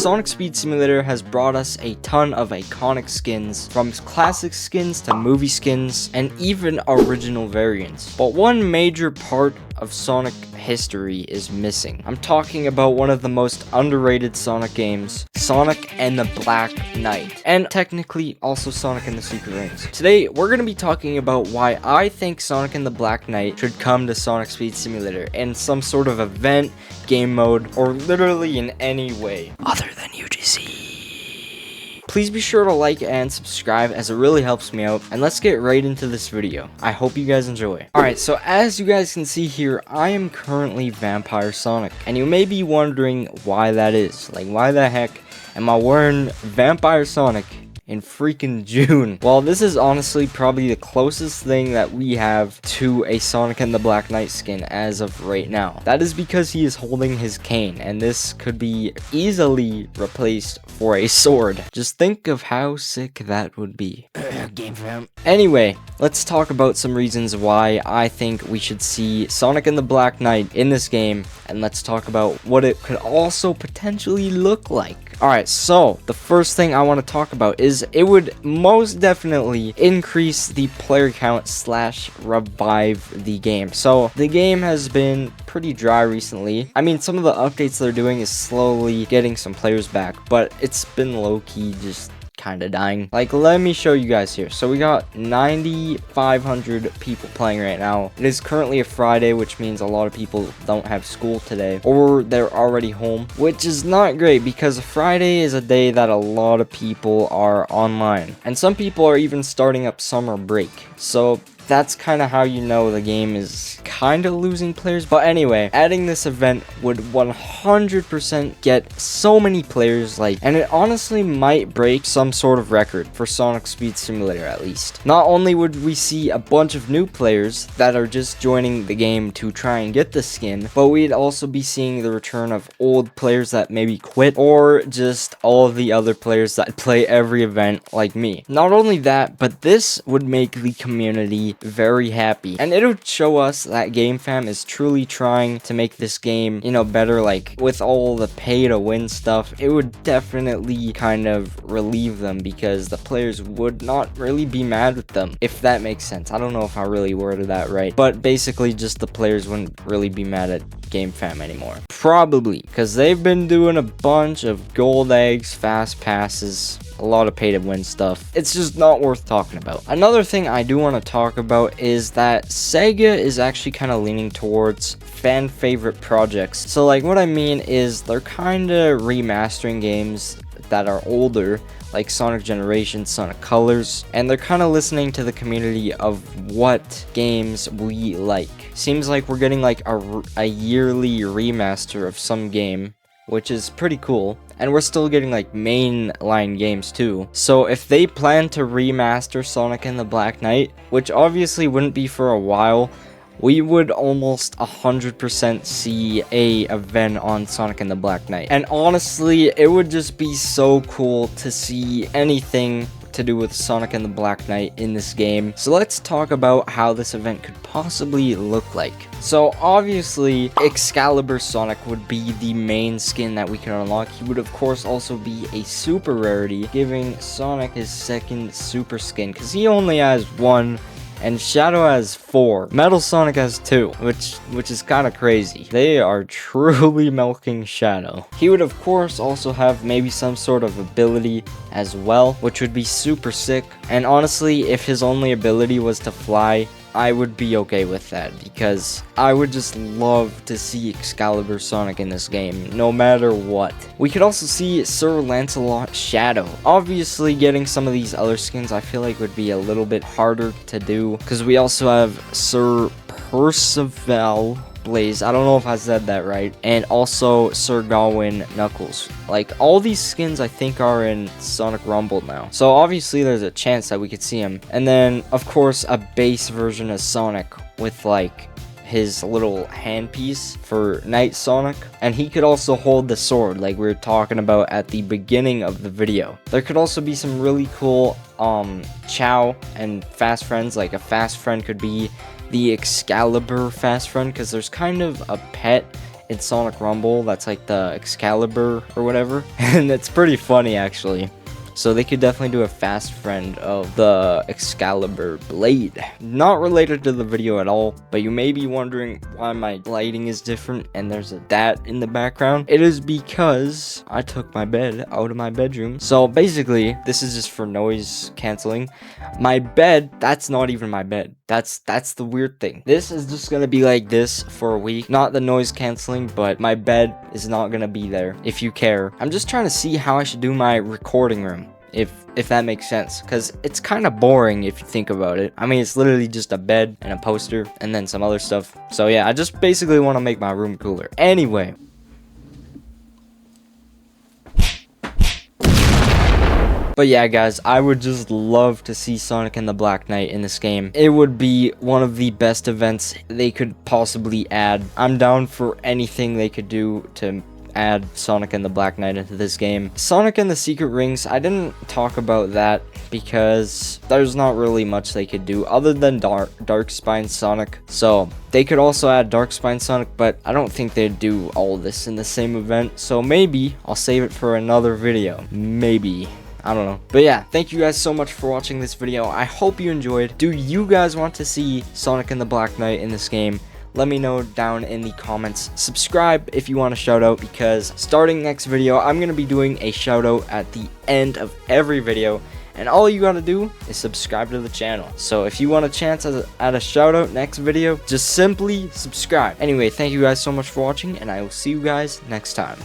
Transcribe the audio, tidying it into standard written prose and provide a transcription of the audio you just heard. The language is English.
Sonic Speed Simulator has brought us a ton of iconic skins, from classic skins to movie skins, and even original variants. But one major part of Sonic history is missing. I'm talking about one of the most underrated Sonic games, Sonic and the Black Knight, and technically also Sonic and the Secret Rings. Today, we're going to be talking about why I think Sonic and the Black Knight should come to Sonic Speed Simulator in some sort of event, game mode, or literally in any way other than UGC. Please be sure to like and subscribe as it really helps me out, and let's get right into this video. I hope you guys enjoy. Alright, so as you guys can see here, I am currently Vampire Sonic, and you may be wondering why that is. Like, why the heck am I wearing Vampire Sonic in freaking June? Well, this is honestly probably the closest thing that we have to a Sonic and the Black Knight skin as of right now. That is because he is holding his cane, and this could be easily replaced for a sword. Just think of how sick that would be. Game fam. Anyway, let's talk about some reasons why I think we should see Sonic and the Black Knight in this game, and let's talk about what it could also potentially look like. Alright, so the first thing I want to talk about is it would most definitely increase the player count / revive the game. So the game has been pretty dry recently. I mean, some of the updates they're doing is slowly getting some players back, but it's been low-key just kind of dying. Like, let me show you guys here. So we got 9,500 people playing right now. It is currently a Friday, which means a lot of people don't have school today, or they're already home, which is not great because Friday is a day that a lot of people are online, and some people are even starting up summer break. So that's kind of how you know the game is kind of losing players. But anyway, adding this event would 100% get so many players, and it honestly might break some sort of record for Sonic Speed Simulator at least. Not only would we see a bunch of new players that are just joining the game to try and get the skin, but we'd also be seeing the return of old players that maybe quit, or just all of the other players that play every event like me. Not only that, but this would make the community very happy, and it would show us that Game Fam is truly trying to make this game, better. Like, with all the pay to win stuff, it would definitely kind of relieve them because the players would not really be mad with them, if that makes sense. I don't know if I really worded that right, but basically just the players wouldn't really be mad at Game Fam anymore. Probably because they've been doing a bunch of gold eggs, fast passes, a lot of pay to win stuff. It's just not worth talking about. Another thing I do want to talk about is that Sega is actually kind of leaning towards fan favorite projects. So like, what I mean is they're kind of remastering games that are older, like Sonic Generations, Sonic Colors, and they're kind of listening to the community of what games we like. Seems like we're getting like a yearly remaster of some game, which is pretty cool. And we're still getting like mainline games too. So if they plan to remaster Sonic and the Black Knight, which obviously wouldn't be for a while, we would almost 100% see a event on Sonic and the Black Knight. And honestly, it would just be so cool to see anything to do with Sonic and the Black Knight in this game. So let's talk about how this event could possibly look like. So obviously, Excalibur Sonic would be the main skin that we can unlock. He would of course also be a super rarity, giving Sonic his second super skin, because he only has one, and Shadow has 4. Metal Sonic has 2, which is kind of crazy. They are truly milking Shadow. He would of course also have maybe some sort of ability as well, which would be super sick. And honestly, if his only ability was to fly, I would be okay with that, because I would just love to see Excalibur Sonic in this game, no matter what. We could also see Sir Lancelot Shadow. Obviously, getting some of these other skins I feel like would be a little bit harder to do, because we also have Sir Percival Blaze, I don't know if I said that right, and also Sir Gawain Knuckles. Like, all these skins I think are in Sonic Rumble now, so obviously there's a chance that we could see him. And then of course a base version of Sonic with like his little handpiece for Night Sonic, and he could also hold the sword like we were talking about at the beginning of the video. There could also be some really cool Chow and fast friends. Like, a fast friend could be the Excalibur fast friend, because there's kind of a pet in Sonic Rumble. That's like the Excalibur or whatever. And it's pretty funny, actually. So they could definitely do a fast friend of the Excalibur blade. Not related to the video at all, but you may be wondering why my lighting is different and there's a dat in the background. It is because I took my bed out of my bedroom. So basically, this is just for noise canceling. My bed, that's not even my bed. That's the weird thing. This is just gonna be like this for a week. Not the noise canceling, but my bed is not gonna be there, if you care. I'm just trying to see how I should do my recording room, if that makes sense, because it's kind of boring if you think about it. I mean, it's literally just a bed and a poster and then some other stuff. So yeah, I just basically want to make my room cooler. Anyway, but yeah, guys, I would just love to see Sonic and the Black Knight in this game. It would be one of the best events they could possibly add. I'm down for anything they could do to add Sonic and the Black Knight into this game. Sonic and the Secret Rings, I didn't talk about that because there's not really much they could do other than Dark Spine Sonic. So they could also add Dark Spine Sonic, but I don't think they'd do all this in the same event. So maybe I'll save it for another video. Maybe. I don't know. But yeah, thank you guys so much for watching this video. I hope you enjoyed. Do you guys want to see Sonic and the Black Knight in this game? Let me know down in the comments. Subscribe if you want a shout out, because starting next video, I'm going to be doing a shout out at the end of every video. And all you got to do is subscribe to the channel. So if you want a chance at a shout out next video, just simply subscribe. Anyway, thank you guys so much for watching, and I will see you guys next time.